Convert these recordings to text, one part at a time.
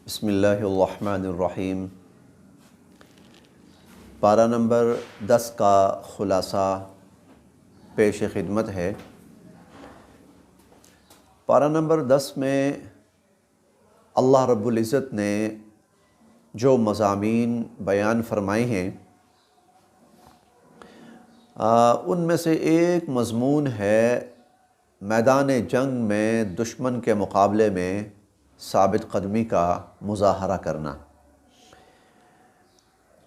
بسم اللہ الرحمن الرحیم۔ پارہ نمبر 10 کا خلاصہ پیش خدمت ہے۔ پارہ نمبر 10 میں اللہ رب العزت نے جو مضامین بیان فرمائے ہیں ان میں سے ایک مضمون ہے میدان جنگ میں دشمن کے مقابلے میں ثابت قدمی کا مظاہرہ کرنا۔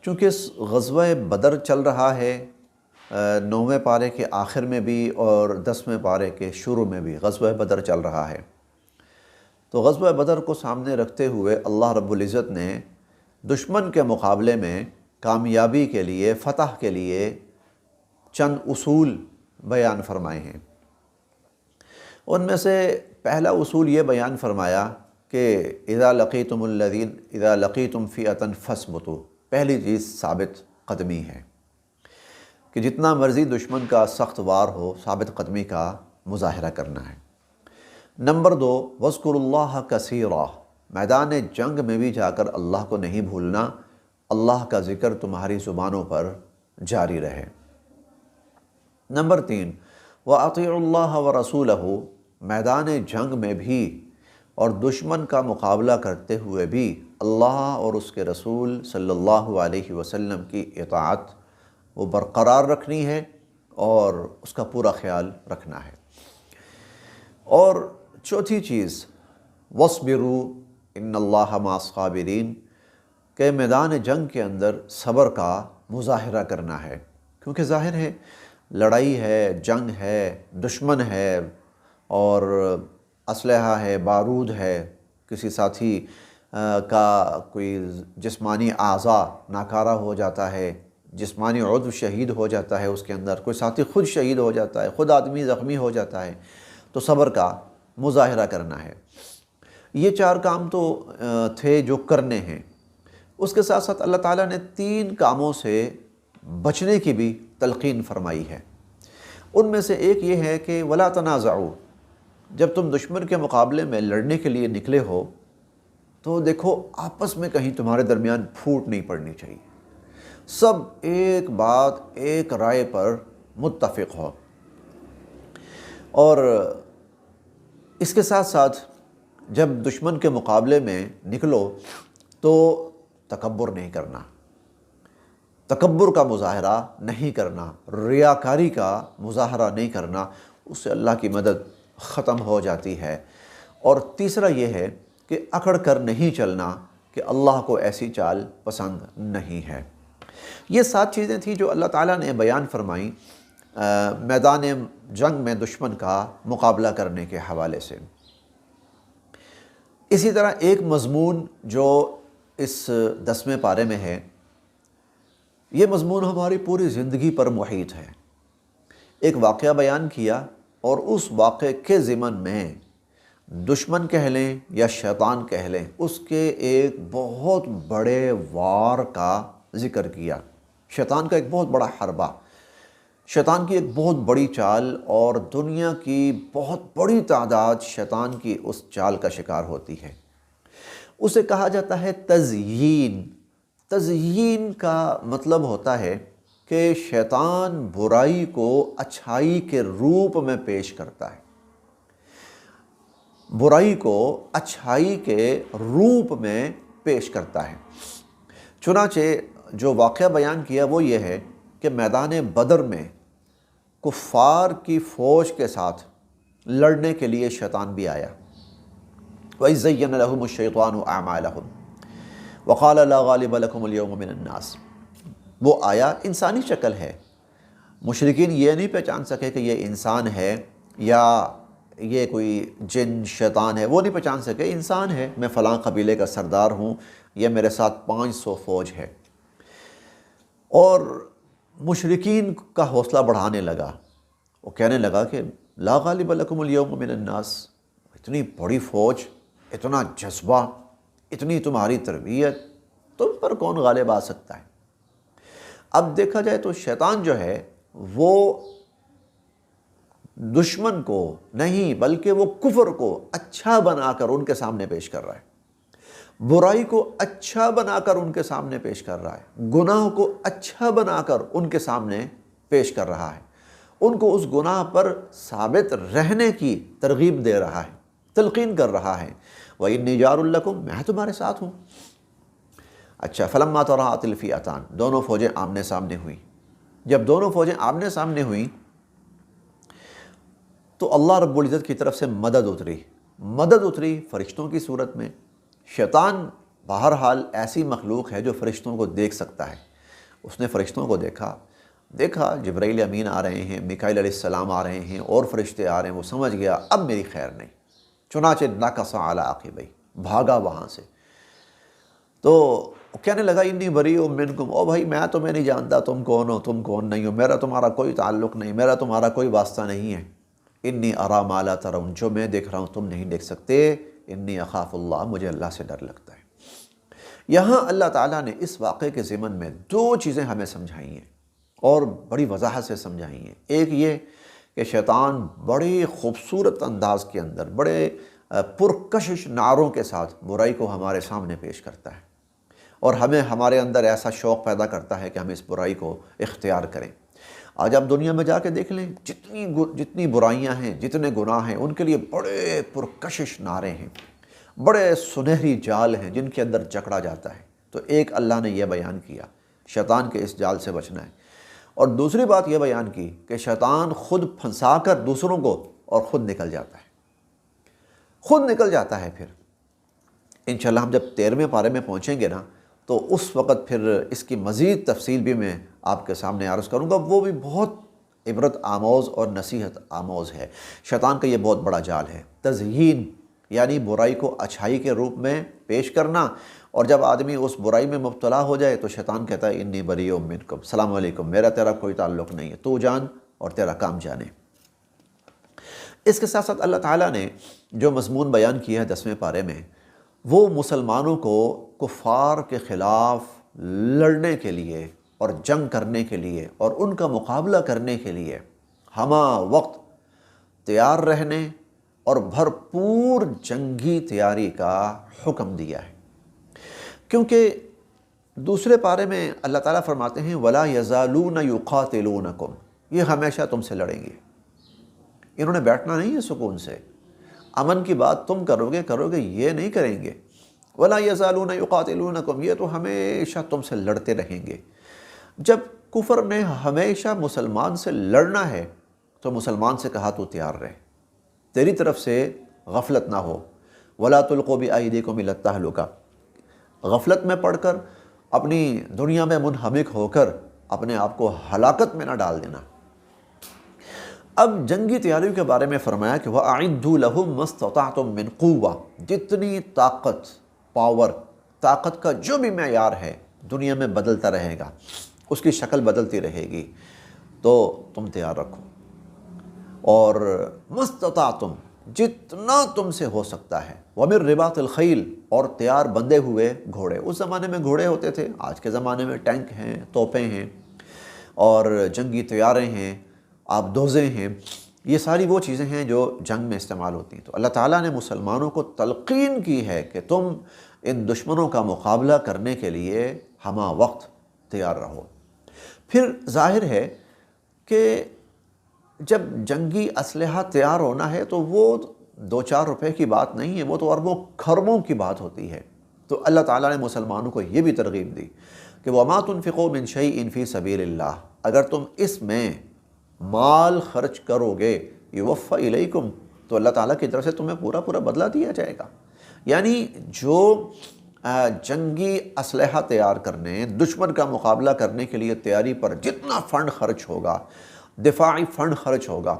چونکہ غزوہ بدر چل رہا ہے 9ویں پارے کے آخر میں بھی اور 10ویں پارے کے شروع میں بھی غزوہ بدر چل رہا ہے، تو غزوہ بدر کو سامنے رکھتے ہوئے اللہ رب العزت نے دشمن کے مقابلے میں کامیابی کے لیے، فتح کے لیے چند اصول بیان فرمائے ہیں۔ ان میں سے پہلا اصول یہ بیان فرمایا کہ اذا لقیتم فئۃ فاثبتوا، پہلی چیز ثابت قدمی ہے کہ جتنا مرضی دشمن کا سخت وار ہو، ثابت قدمی کا مظاہرہ کرنا ہے۔ نمبر 2، واذکروا اللہ کثیرا، میدان جنگ میں بھی جا کر اللہ کو نہیں بھولنا، اللہ کا ذکر تمہاری زبانوں پر جاری رہے۔ نمبر 3، وَأَطِيعُوا اللَّهَ وَرَسُولَهُ، میدان جنگ میں بھی اور دشمن کا مقابلہ کرتے ہوئے بھی اللہ اور اس کے رسول صلی اللہ علیہ وسلم کی اطاعت وہ برقرار رکھنی ہے اور اس کا پورا خیال رکھنا ہے۔ اور چوتھی چیز، وَاصْبِرُوا إِنَّ اللَّهَ مَعَ الصَّابِرِينَ، کہ میدان جنگ کے اندر صبر کا مظاہرہ کرنا ہے، کیونکہ ظاہر ہے لڑائی ہے، جنگ ہے، دشمن ہے اور اسلحہ ہے، بارود ہے، کسی ساتھی کا کوئی جسمانی اعضاء ناکارہ ہو جاتا ہے، جسمانی عضو شہید ہو جاتا ہے، اس کے اندر کوئی ساتھی خود شہید ہو جاتا ہے، خود آدمی زخمی ہو جاتا ہے، تو صبر کا مظاہرہ کرنا ہے۔ یہ 4 کام تو تھے جو کرنے ہیں۔ اس کے ساتھ ساتھ اللہ تعالیٰ نے 3 کاموں سے بچنے کی بھی تلقین فرمائی ہے۔ ان میں سے ایک یہ ہے کہ وَلَا تَنَازَعُوا، جب تم دشمن کے مقابلے میں لڑنے کے لیے نکلے ہو تو دیکھو آپس میں کہیں تمہارے درمیان پھوٹ نہیں پڑنی چاہیے، سب ایک بات، ایک رائے پر متفق ہو۔ اور اس کے ساتھ ساتھ جب دشمن کے مقابلے میں نکلو تو تکبر نہیں کرنا، تکبر کا مظاہرہ نہیں کرنا، ریاکاری کا مظاہرہ نہیں کرنا، اس سے اللہ کی مدد ختم ہو جاتی ہے۔ اور تیسرا یہ ہے کہ اکڑ کر نہیں چلنا کہ اللہ کو ایسی چال پسند نہیں ہے۔ یہ 7 چیزیں تھیں جو اللہ تعالیٰ نے بیان فرمائیں میدان جنگ میں دشمن کا مقابلہ کرنے کے حوالے سے۔ اسی طرح ایک مضمون جو اس 10ویں پارے میں ہے، یہ مضمون ہماری پوری زندگی پر محیط ہے۔ ایک واقعہ بیان کیا اور اس واقعے کے ضمن میں دشمن کہہ لیں یا شیطان کہہ لیں، اس کے ایک بہت بڑے وار کا ذکر کیا، شیطان کا ایک بہت بڑا حربہ، شیطان کی ایک بہت بڑی چال، اور دنیا کی بہت بڑی تعداد شیطان کی اس چال کا شکار ہوتی ہے۔ اسے کہا جاتا ہے تزیین۔ تزیین کا مطلب ہوتا ہے کہ شیطان برائی کو اچھائی کے روپ میں پیش کرتا ہے، برائی کو اچھائی کے روپ میں پیش کرتا ہے۔ چنانچہ جو واقعہ بیان کیا وہ یہ ہے کہ میدان بدر میں کفار کی فوج کے ساتھ لڑنے کے لیے شیطان بھی آیا۔ وَإِذْ زَيَّنَ لَهُمُ الشَّيْطَانُ أَعْمَالَهُمْ وَقَالَ لَا غَالِبَ لَكُمُ الْيَوْمَ مِنَ النَّاسِ، وہ آیا، انسانی شکل ہے، مشرکین یہ نہیں پہچان سکے کہ یہ انسان ہے یا یہ کوئی جن شیطان ہے، وہ نہیں پہچان سکے، انسان ہے، میں فلاں قبیلے کا سردار ہوں، یہ میرے ساتھ 500 فوج ہے۔ اور مشرکین کا حوصلہ بڑھانے لگا، وہ کہنے لگا کہ لا غالب لکم اليوم من الناس، اتنی بڑی فوج، اتنا جذبہ، اتنی تمہاری تربیت، تم پر کون غالب آ سکتا ہے؟ اب دیکھا جائے تو شیطان جو ہے وہ دشمن کو نہیں بلکہ وہ کفر کو اچھا بنا کر ان کے سامنے پیش کر رہا ہے۔ برائی کو اچھا بنا کر ان کے سامنے پیش کر رہا ہے، گناہ کو اچھا بنا کر ان کے سامنے پیش کر رہا ہے، ان کو اس گناہ پر ثابت رہنے کی ترغیب دے رہا ہے، تلقین کر رہا ہے۔ وَإِنِّي جَارٌ لَكُمْ، میں تمہارے ساتھ ہوں۔ اچھا، فَلَمَّا تَرَاءَتِ الْفِئَتَانِ، دونوں فوجیں آمنے سامنے ہوئیں۔ جب دونوں فوجیں آمنے سامنے ہوئیں تو اللہ رب العزت کی طرف سے مدد اتری فرشتوں کی صورت میں۔ شیطان بہرحال ایسی مخلوق ہے جو فرشتوں کو دیکھ سکتا ہے، اس نے فرشتوں کو دیکھا جبرائیل امین آ رہے ہیں، میکائیل علیہ السلام آ رہے ہیں، اور فرشتے آ رہے ہیں، وہ سمجھ گیا اب میری خیر نہیں، چنانچہ نکص علی عقبیہ، بھاگا وہاں سے۔ تو کہنے لگا انی بریء منکم، او بھائی میں تمہیں نہیں جانتا، تم کون ہو، تم کون نہیں ہو، میرا تمہارا کوئی تعلق نہیں، میرا تمہارا کوئی واسطہ نہیں ہے۔ انی اریٰ ما لا ترون، جو میں دیکھ رہا ہوں تم نہیں دیکھ سکتے۔ انی اخاف اللہ، مجھے اللہ سے ڈر لگتا ہے۔ یہاں اللہ تعالیٰ نے اس واقعے کے ضمن میں دو چیزیں ہمیں سمجھائی ہیں اور بڑی وضاحت سے سمجھائی ہیں۔ ایک یہ کہ شیطان بڑے خوبصورت انداز کے اندر، بڑے پرکشش نعروں کے ساتھ برائی کو ہمارے سامنے پیش کرتا ہے، اور ہمیں ہمارے اندر ایسا شوق پیدا کرتا ہے کہ ہم اس برائی کو اختیار کریں۔ آج آپ دنیا میں جا کے دیکھ لیں، جتنی برائیاں ہیں، جتنے گناہ ہیں، ان کے لیے بڑے پرکشش نعرے ہیں، بڑے سنہری جال ہیں جن کے اندر جکڑا جاتا ہے۔ تو ایک اللہ نے یہ بیان کیا شیطان کے اس جال سے بچنا ہے، اور دوسری بات یہ بیان کی کہ شیطان خود پھنسا کر دوسروں کو اور خود نکل جاتا ہے پھر انشاءاللہ ہم جب 13ویں پارے میں پہنچیں گے نا تو اس وقت پھر اس کی مزید تفصیل بھی میں آپ کے سامنے عرض کروں گا، وہ بھی بہت عبرت آموز اور نصیحت آموز ہے۔ شیطان کا یہ بہت بڑا جال ہے، تزیین، یعنی برائی کو اچھائی کے روپ میں پیش کرنا، اور جب آدمی اس برائی میں مبتلا ہو جائے تو شیطان کہتا ہے انی بریء منکم، السلام علیکم، میرا تیرا کوئی تعلق نہیں ہے، تو جان اور تیرا کام جانے۔ اس کے ساتھ ساتھ اللہ تعالیٰ نے جو مضمون بیان کیا ہے 10ویں پارے میں، وہ مسلمانوں کو کفار کے خلاف لڑنے کے لیے اور جنگ کرنے کے لیے اور ان کا مقابلہ کرنے کے لیے ہمہ وقت تیار رہنے اور بھرپور جنگی تیاری کا حکم دیا ہے۔ کیونکہ دوسرے پارے میں اللہ تعالیٰ فرماتے ہیں وَلَا يَزَالُونَ يُقَاتِلُونَكُمْ، یہ ہمیشہ تم سے لڑیں گے، انہوں نے بیٹھنا نہیں ہے سکون سے، امن کی بات تم کرو گے، یہ نہیں کریں گے۔ وَلَا يَزَالُونَ يُقَاتِلُونَكُمْ، یہ تو ہمیشہ تم سے لڑتے رہیں گے۔ جب کفر نے ہمیشہ مسلمان سے لڑنا ہے تو مسلمان سے کہا تو تیار رہے، تیری طرف سے غفلت نہ ہو۔ وَلَا تُلْقُوا بِأَيْدِيكُمْ إِلَى التَّهْلُكَةِ، غفلت میں پڑھ کر، اپنی دنیا میں منہمک ہو کر اپنے آپ کو ہلاکت میں نہ ڈال دینا۔ اب جنگی تیاریوں کے بارے میں فرمایا کہ وَأَعِدُّوا لَهُم مَّا اسْتَطَعْتُم مِّن قُوَّةٍ، جتنی طاقت کا جو بھی معیار ہے دنیا میں بدلتا رہے گا، اس کی شکل بدلتی رہے گی، تو تم تیار رکھو، اور مَا اسْتَطَعْتُم، جتنا تم سے ہو سکتا ہے، وَمِن رِبَاطِ الْخَيْلِ، اور تیار بندے ہوئے گھوڑے۔ اس زمانے میں گھوڑے ہوتے تھے، آج کے زمانے میں ٹینک ہیں، توپیں ہیں، اور جنگی طیارے ہیں، آبدوزیں ہیں، یہ ساری وہ چیزیں ہیں جو جنگ میں استعمال ہوتی ہیں۔ تو اللہ تعالیٰ نے مسلمانوں کو تلقین کی ہے کہ تم ان دشمنوں کا مقابلہ کرنے کے لیے ہمہ وقت تیار رہو۔ پھر ظاہر ہے کہ جب جنگی اسلحہ تیار ہونا ہے تو وہ 2-4 روپے کی بات نہیں ہے، وہ تو اربوں کھربوں کی بات ہوتی ہے۔ تو اللہ تعالیٰ نے مسلمانوں کو یہ بھی ترغیب دی کہ وَمَا تُنْفِقُوا مِنْ شَيْءٍ فِي سَبِيلِ اللَّهِ، اگر تم اس میں مال خرچ کرو گے یوفّ الیکم، تو اللہ تعالیٰ کی طرف سے تمہیں پورا بدلہ دیا جائے گا۔ یعنی جو جنگی اسلحہ تیار کرنے، دشمن کا مقابلہ کرنے کے لیے تیاری پر جتنا فنڈ خرچ ہوگا، دفاعی فنڈ خرچ ہوگا،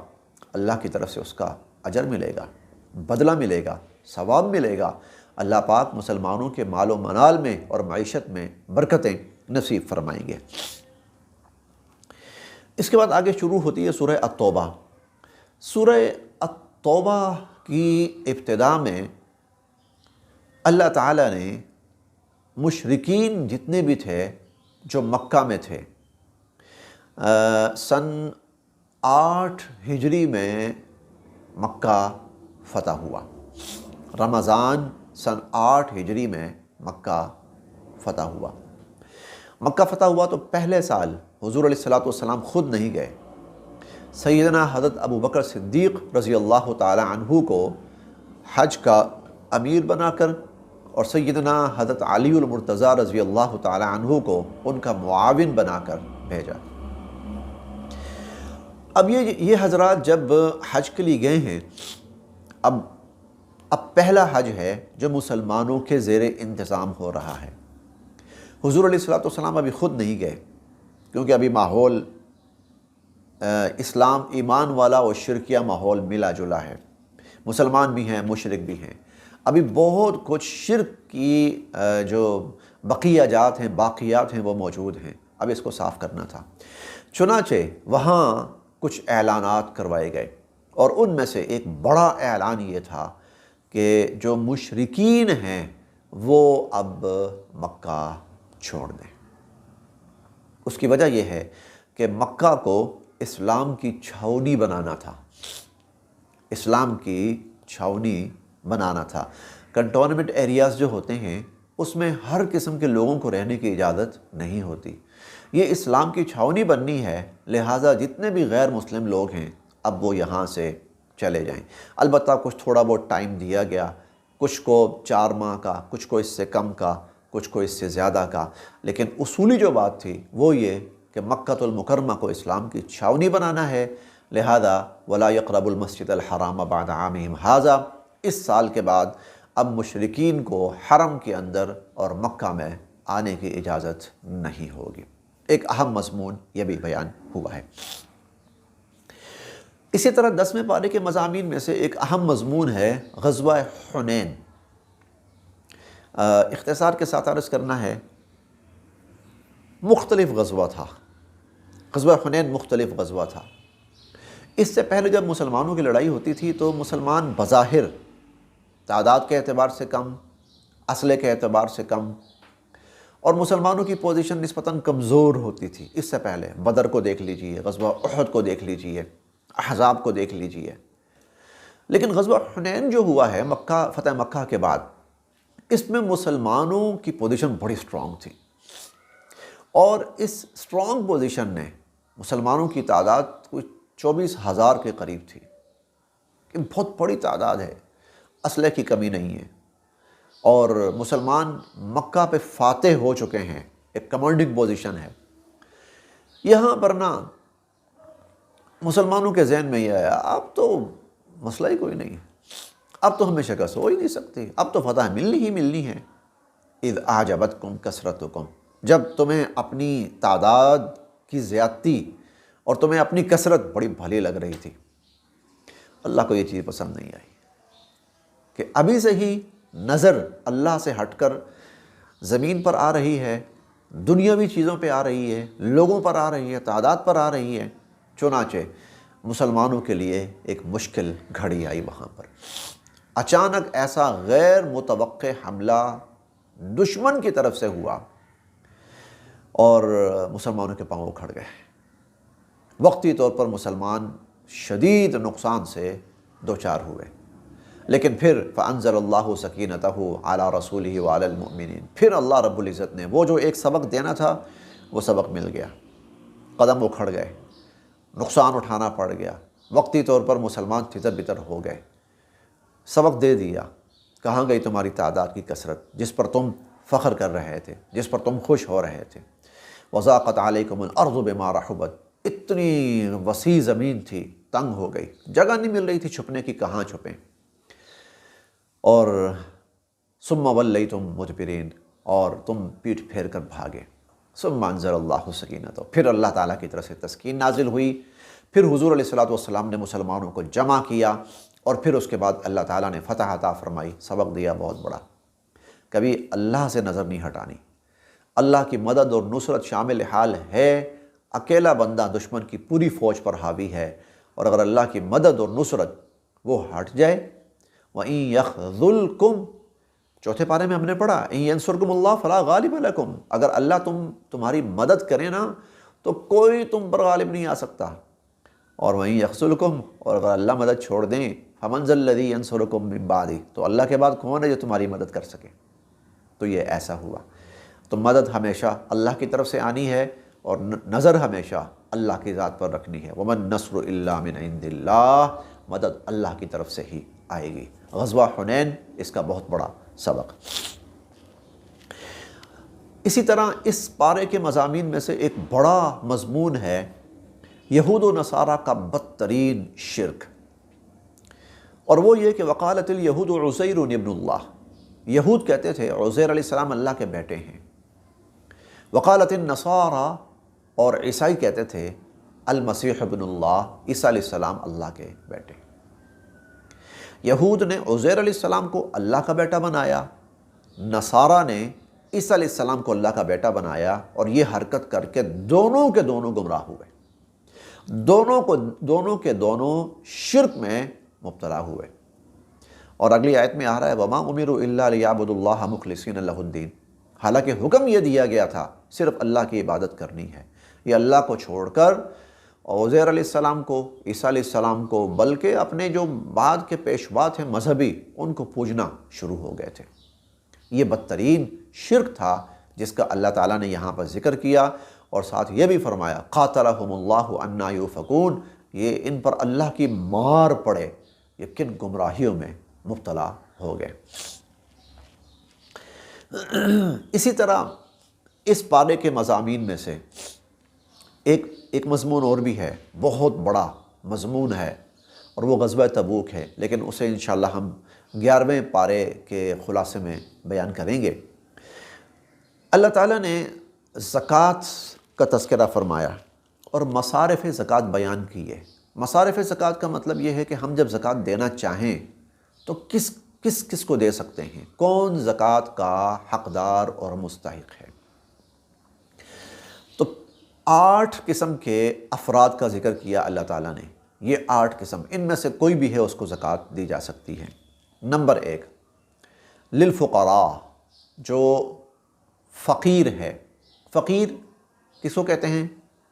اللہ کی طرف سے اس کا اجر ملے گا، بدلہ ملے گا، ثواب ملے گا۔ اللہ پاک مسلمانوں کے مال و منال میں اور معیشت میں برکتیں نصیب فرمائیں گے۔ اس کے بعد آگے شروع ہوتی ہے سورہ التوبہ۔ سورہ التوبہ کی ابتدا میں اللہ تعالیٰ نے مشرکین جتنے بھی تھے جو مکہ میں تھے، سن 8 ہجری میں مکہ فتح ہوا، رمضان سن 8 ہجری میں مکہ فتح ہوا۔ مکہ فتح ہوا تو پہلے سال حضور علیہ الصلوۃ والسلام خود نہیں گئے، سیدنا حضرت ابو بکر صدیق رضی اللہ تعالی عنہ کو حج کا امیر بنا کر اور سیدنا حضرت علی المرتضیٰ رضی اللہ تعالی عنہ کو ان کا معاون بنا کر بھیجا۔ اب یہ حضرات جب حج کے لیے گئے ہیں، اب پہلا حج ہے جو مسلمانوں کے زیر انتظام ہو رہا ہے۔ حضور علیہ الصلوۃ والسلام ابھی خود نہیں گئے، کیونکہ ابھی ماحول اسلام ایمان والا اور شرکیہ ماحول ملا جلا ہے، مسلمان بھی ہیں مشرک بھی ہیں، ابھی بہت کچھ شرک کی جو بقیہ باقیات ہیں وہ موجود ہیں، اب اس کو صاف کرنا تھا۔ چنانچہ وہاں کچھ اعلانات کروائے گئے، اور ان میں سے ایک بڑا اعلان یہ تھا کہ جو مشرکین ہیں وہ اب مکہ چھوڑ دیں۔ اس کی وجہ یہ ہے کہ مکہ کو اسلام کی چھاؤنی بنانا تھا، اسلام کی چھاؤنی بنانا تھا۔ کنٹونمنٹ ایریاز جو ہوتے ہیں اس میں ہر قسم کے لوگوں کو رہنے کی اجازت نہیں ہوتی، یہ اسلام کی چھاؤنی بننی ہے، لہٰذا جتنے بھی غیر مسلم لوگ ہیں اب وہ یہاں سے چلے جائیں۔ البتہ کچھ تھوڑا بہت ٹائم دیا گیا، کچھ کو 4 ماہ کا، کچھ کو اس سے کم کا، کچھ کو اس سے زیادہ کا، لیکن اصولی جو بات تھی وہ یہ کہ مکہ المکرمہ کو اسلام کی چھاؤنی بنانا ہے، لہذا وَلَا يَقْرَبُ الْمَسْجِدَ الْحَرَامَ بَعْدَ عَامِهِمْ هَذَا، اس سال کے بعد اب مشرکین کو حرم کے اندر اور مکہ میں آنے کی اجازت نہیں ہوگی۔ ایک اہم مضمون یہ بھی بیان ہوا ہے۔ اسی طرح 10ویں پارے کے مضامین میں سے ایک اہم مضمون ہے غزوہ حنین۔ اختصار کے ساتھ عرض کرنا ہے، مختلف غزوہ تھا، غزوہ حنین مختلف غزوہ تھا۔ اس سے پہلے جب مسلمانوں کی لڑائی ہوتی تھی تو مسلمان بظاہر تعداد کے اعتبار سے کم، اسلحے کے اعتبار سے کم، اور مسلمانوں کی پوزیشن نسبتاً کمزور ہوتی تھی۔ اس سے پہلے بدر کو دیکھ لیجئے، غزوہ احد کو دیکھ لیجئے، احزاب کو دیکھ لیجئے۔ لیکن غزوہ حنین جو ہوا ہے فتح مکہ کے بعد، اس میں مسلمانوں کی پوزیشن بڑی سٹرونگ تھی، اور اس سٹرونگ پوزیشن نے مسلمانوں کی تعداد کچھ 24,000 کے قریب تھی، کہ بہت بڑی تعداد ہے، اسلحے کی کمی نہیں ہے، اور مسلمان مکہ پہ فاتح ہو چکے ہیں، ایک کمانڈنگ پوزیشن ہے۔ یہاں پر نا مسلمانوں کے ذہن میں یہ آیا، اب تو مسئلہ ہی کوئی نہیں ہے، اب تو ہمیں شکست ہو ہی نہیں سکتی، اب تو فتح ملنی ہی ملنی ہے۔ اذ اعجبتکم کثرتکم، جب تمہیں اپنی تعداد کی زیادتی اور تمہیں اپنی کثرت بڑی بھلی لگ رہی تھی، اللہ کو یہ چیز پسند نہیں آئی کہ ابھی سے ہی نظر اللہ سے ہٹ کر زمین پر آ رہی ہے، دنیاوی چیزوں پہ آ رہی ہے، لوگوں پر آ رہی ہے، تعداد پر آ رہی ہے۔ چنانچہ مسلمانوں کے لیے ایک مشکل گھڑی آئی وہاں پر، اچانک ایسا غیر متوقع حملہ دشمن کی طرف سے ہوا اور مسلمانوں کے پاؤں اکھڑ گئے۔ وقتی طور پر مسلمان شدید نقصان سے دوچار ہوئے، لیکن پھر فَأَنزَلَ اللَّهُ سَكِينَتَهُ عَلَى رَسُولِهِ وَعَلَى الْمُؤْمِنِينَ، پھر اللہ رب العزت نے وہ جو ایک سبق دینا تھا وہ سبق مل گیا، قدم اکھڑ گئے، نقصان اٹھانا پڑ گیا، وقتی طور پر مسلمان تتر بتر ہو گئے، سبق دے دیا، کہاں گئی تمہاری تعداد کی کثرت جس پر تم فخر کر رہے تھے، جس پر تم خوش ہو رہے تھے۔ وَضَاقَتْ عَلَيْكُمُ الْأَرْضُ بِمَا رَحُبَتْ، اتنی وسیع زمین تھی، تنگ ہو گئی، جگہ نہیں مل رہی تھی چھپنے کی، کہاں چھپیں، اور ثُمَّ وَلَّيْتُمْ مُدْبِرِينَ، اور تم پیٹھ پھیر کر بھاگے۔ ثُمَّ أَنزَلَ اللَّهُ سَكِينَتَهُ، پھر اللہ تعالیٰ کی طرف سے تسکین نازل ہوئی، پھر حضور علیہ الصلوۃ والسلام نے مسلمانوں کو جمع کیا، اور پھر اس کے بعد اللہ تعالیٰ نے فتح عطا فرمائی، سبق دیا بہت بڑا۔ کبھی اللہ سے نظر نہیں ہٹانی، اللہ کی مدد اور نصرت شامل حال ہے، اکیلا بندہ دشمن کی پوری فوج پر حاوی ہے، اور اگر اللہ کی مدد اور نصرت وہ ہٹ جائے، وَإِن يَخْذُلْكُمْ، چوتھے پارے میں ہم نے پڑھا إِن يَنْصُرْكُمُ اللَّهُ فَلَا غَالِبَ لَكُمْ، اگر اللہ تمہاری مدد کرے نا تو کوئی تم پر غالب نہیں آ سکتا، اور وَإِن يَخْذُلْكُمْ، اور اگر اللہ مدد چھوڑ دیں، فَمَنْ ذَا الَّذِي يَنْصُرُكُمْ مِنْ بَعْدِهِ، تو اللہ کے بعد کون ہے جو تمہاری مدد کر سکے؟ تو یہ ایسا ہوا۔ تو مدد ہمیشہ اللہ کی طرف سے آنی ہے اور نظر ہمیشہ اللہ کی ذات پر رکھنی ہے۔ وَمَن نَّصْرُ إِلَّا مِنْ عِنْدِ اللَّهِ، مدد اللہ کی طرف سے ہی آئے گی۔ غزوہ حنین اس کا بہت بڑا سبق۔ اسی طرح اس پارے کے مضامین میں سے ایک بڑا مضمون ہے یہود و نصارہ کا بدترین شرک، اور وہ یہ کہ وقالت الیہود عزیر ابن اللہ، یہود کہتے تھے عزیر علیہ السلام اللہ کے بیٹے ہیں۔ وقالت النصارہ، اور عیسائی کہتے تھے المسیح ابن اللہ، عیسیٰ علیہ السلام اللہ کے بیٹے۔ یہود نے عزیر علیہ السلام کو اللہ کا بیٹا بنایا، نصارہ نے عیسیٰ علیہ السلام کو اللہ کا بیٹا بنایا، اور یہ حرکت کر کے دونوں کے دونوں گمراہ ہوئے، دونوں کے دونوں شرک میں مبتلا ہوئے۔ اور اگلی آیت میں آ رہا ہے وَمَا أُمِرُوا إِلَّا لِيَعْبُدُوا اللَّهَ مُخْلِصِينَ لَهُ الدِّينَ، حالانکہ حکم یہ دیا گیا تھا صرف اللہ کی عبادت کرنی ہے۔ یہ اللہ کو چھوڑ کر عزیر علیہ السلام کو، عیسیٰ علیہ السلام کو، بلکہ اپنے جو بعد کے پیشوا تھے مذہبی، ان کو پوجنا شروع ہو گئے تھے۔ یہ بدترین شرک تھا جس کا اللہ تعالیٰ نے یہاں پر ذکر کیا، اور ساتھ یہ بھی فرمایا قاتلہم اللہ انا یؤفکون، یہ ان پر اللہ کی مار پڑے، یہ کن گمراہیوں میں مبتلا ہو گئے۔ اسی طرح اس پارے کے مضامین میں سے ایک مضمون اور بھی ہے، بہت بڑا مضمون ہے، اور وہ غزوہ تبوک ہے، لیکن اسے انشاءاللہ ہم 11ویں پارے کے خلاصے میں بیان کریں گے۔ اللہ تعالیٰ نے زکوٰۃ کا تذکرہ فرمایا اور مصارف زکوٰۃ بیان کی ہے۔ مصارف زکوٰۃ کا مطلب یہ ہے کہ ہم جب زکوٰۃ دینا چاہیں تو کس کو دے سکتے ہیں، کون زکوٰۃ کا حقدار اور مستحق ہے۔ تو 8 قسم کے افراد کا ذکر کیا اللہ تعالیٰ نے، یہ 8 قسم، ان میں سے کوئی بھی ہے اس کو زکوٰۃ دی جا سکتی ہے۔ نمبر 1 للفقراء، جو فقیر ہے۔ فقیر کس کو کہتے ہیں؟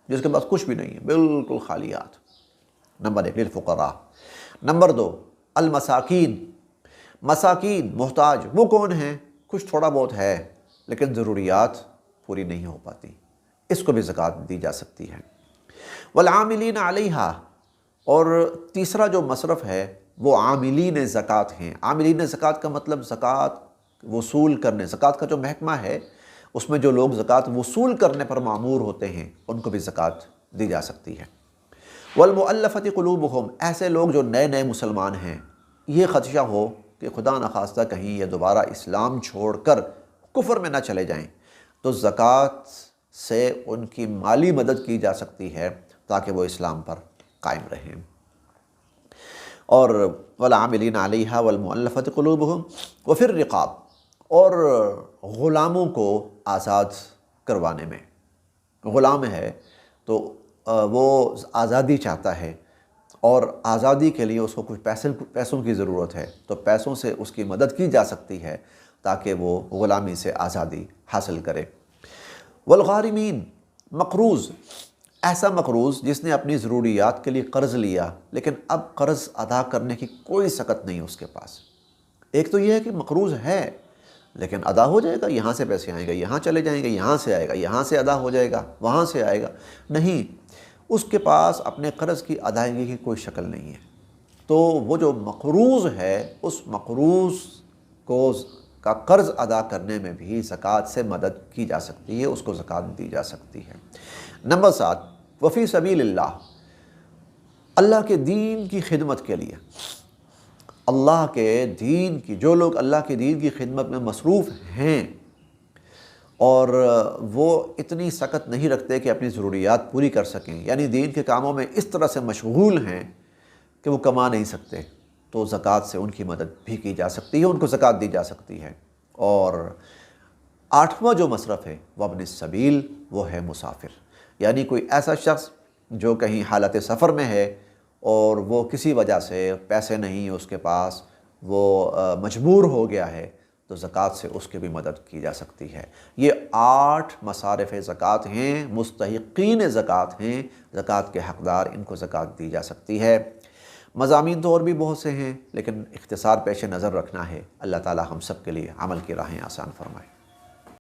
جس کے پاس کچھ بھی نہیں ہے، بالکل خالیات۔ نمبر 1 للفقراء۔ نمبر 2 المساکین، مساکین محتاج، وہ کون ہیں؟ کچھ تھوڑا بہت ہے لیکن ضروریات پوری نہیں ہو پاتی، اس کو بھی زکوٰۃ دی جا سکتی ہے۔ والعاملین علیہا، اور تیسرا جو مصرف ہے وہ عاملین زکوٰۃ ہیں۔ عاملین زکوٰۃ کا مطلب زکوٰۃ وصول کرنے، زکوٰۃ کا جو محکمہ ہے اس میں جو لوگ زکوٰۃ وصول کرنے پر مامور ہوتے ہیں ان کو بھی زکوٰۃ دی جا سکتی ہے۔ والمؤلفۃ قلوبہم، ایسے لوگ جو نئے مسلمان ہیں، یہ خدشہ ہو کہ خدا نخواستہ کہیں یہ دوبارہ اسلام چھوڑ کر کفر میں نہ چلے جائیں، تو زکوٰۃ سے ان کی مالی مدد کی جا سکتی ہے تاکہ وہ اسلام پر قائم رہیں۔ اور والعاملین علیہا والمؤلفۃ قلوبہم وفی الرقاب، اور غلاموں کو آزاد کروانے میں۔ غلام ہے تو وہ آزادی چاہتا ہے، اور آزادی کے لیے اس کو کچھ پیسوں کی ضرورت ہے، تو پیسوں سے اس کی مدد کی جا سکتی ہے تاکہ وہ غلامی سے آزادی حاصل کرے۔ والغارمین، مقروض، ایسا مقروض جس نے اپنی ضروریات کے لیے قرض لیا لیکن اب قرض ادا کرنے کی کوئی سکت نہیں اس کے پاس۔ ایک تو یہ ہے کہ مقروض ہے لیکن ادا ہو جائے گا، یہاں سے پیسے آئیں گے، یہاں چلے جائیں گے، یہاں سے آئے گا، یہاں سے ادا ہو جائے گا، وہاں سے آئے گا، نہیں، اس کے پاس اپنے قرض کی ادائیگی کی کوئی شکل نہیں ہے۔ تو وہ جو مقروض ہے، اس مقروض کا قرض ادا کرنے میں بھی زکوٰۃ سے مدد کی جا سکتی ہے، اس کو زکوٰۃ دی جا سکتی ہے۔ نمبر 7 وفی سبیل اللہ، اللہ کے دین کی خدمت کے لیے، اللہ کے دین کی، جو لوگ اللہ کے دین کی خدمت میں مصروف ہیں اور وہ اتنی سکت نہیں رکھتے کہ اپنی ضروریات پوری کر سکیں، یعنی دین کے کاموں میں اس طرح سے مشغول ہیں کہ وہ کما نہیں سکتے، تو زکوٰۃ سے ان کی مدد بھی کی جا سکتی ہے، ان کو زکوٰۃ دی جا سکتی ہے۔ اور 8واں جو مصرف ہے وابن السبیل، وہ ہے مسافر، یعنی کوئی ایسا شخص جو کہیں حالت سفر میں ہے اور وہ کسی وجہ سے پیسے نہیں اس کے پاس، وہ مجبور ہو گیا ہے، تو زکوٰۃ سے اس کی بھی مدد کی جا سکتی ہے۔ یہ 8 مصارف زکوٰۃ ہیں، مستحقین زکوٰۃ ہیں، زکوٰۃ کے حقدار، ان کو زکوٰۃ دی جا سکتی ہے۔ مضامین تو اور بھی بہت سے ہیں لیکن اختصار پیش نظر رکھنا ہے۔ اللہ تعالی ہم سب کے لیے عمل کی راہیں آسان فرمائے۔